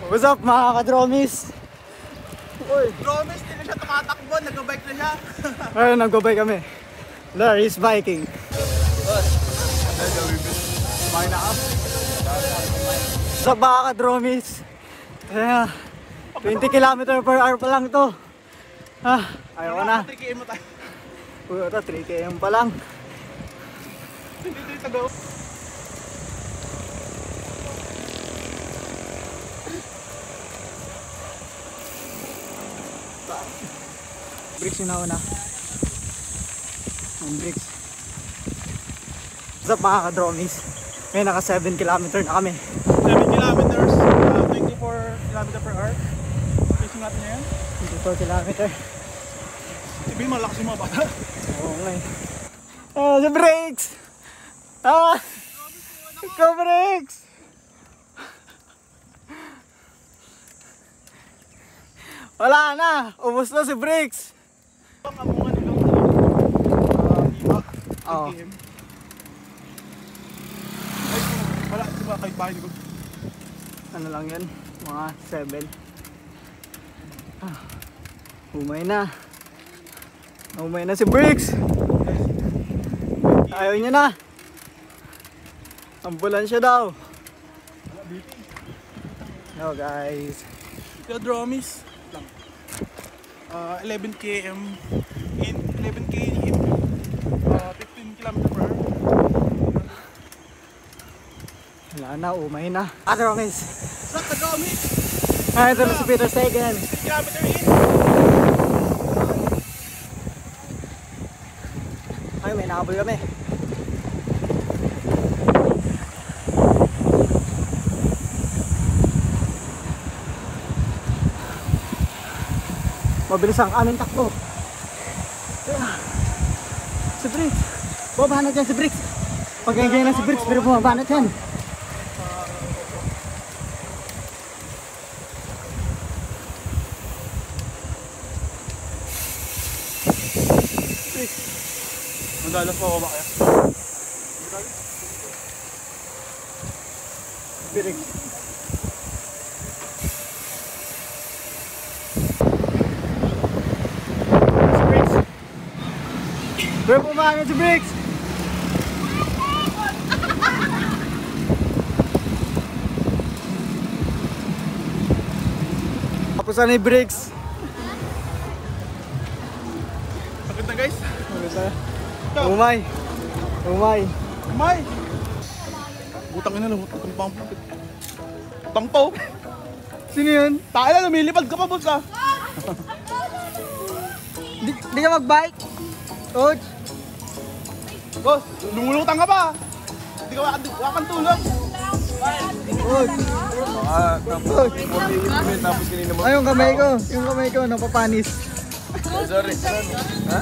What's up mga ka-dromies? Uy, dromies, hindi na siya tumatakbo, nag-bike na siya. Ayun, nag-bike kami. Larry's biking. Kumain na up. What's up mga ka-dromies? Kaya 20 km/h pa lang to. Ayaw ko na. 3km mo tayo. Puta, 3 km pa lang. Dito to go. Bricks yun ako na. Ang bricks. What's up mga ka-dromies? May naka 7 km na kami. 7 kilometers, 24 km/h. Pacing natin ngayon. 24 km. Sabihin malakas yung mga bata. Oo nga eh. Sa brakes! Go brakes! Wala na! Ubus na si brakes! Ang amungan nilang iba. Oo. Wala, diba kahit bahay ko. Ano lang yan? Mga 7. Umay na. Umay na si brakes! Ayaw niya na! Ambulansya daw! Hello guys! Yo, dromies. 11 km in 11 km 15 km/h. Wala na, umay na. Dromies! Sa dromies, Ito na si Peter Sagan. 6 km in. Ay, may nakabol kami. Mabilis ang aming takbo. Si Briggs. Bumabanat yan si Briggs. Pag-enjoy na si Briggs, pero bumabanat yan. Magalas pa ako ba kaya? Briggs. Pero pumahangat si Briggs! Tapos na ni Briggs. Pagod na guys. Umay! Umay! Umay! Butang ina lang, butang pang. Butang to. Sino yun? Tayo na, lumilipad ka pa, boss ka. Di ka mag-bike? Coach? Boss, lumulutang ka pa. Hindi ka wakang tulog. Coach? Coach? Tapos kanina mo. Ay, yung kamay ko. Yung kamay ko, napapanis. Sorry. Ha?